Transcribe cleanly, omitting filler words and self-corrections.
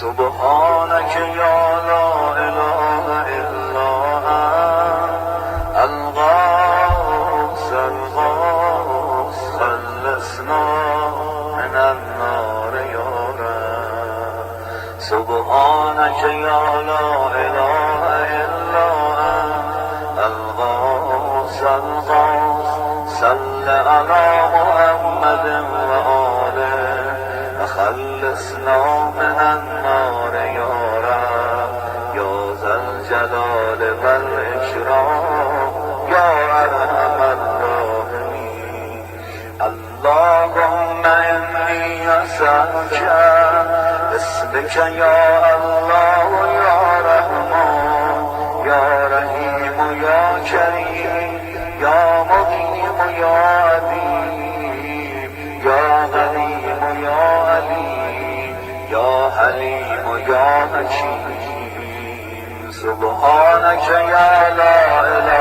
سبحانك يا لا إله إلا أنت الغوث الغوث خلصنا من النار يا رب سبحانك يا لا إله إلا أنت الغوث الغوث صل على محمد وآله خلصنا من النار يا رب يا ذا الجلال والإكرام يا أرحم الراحمين اللهم إني أسألك باسمك يا الله يا رحمن يا رحيم يا كريم يا مقيم يا عظيم يا غنيم يا عليم يا حليم يا حكيم سبحانك يا لا إله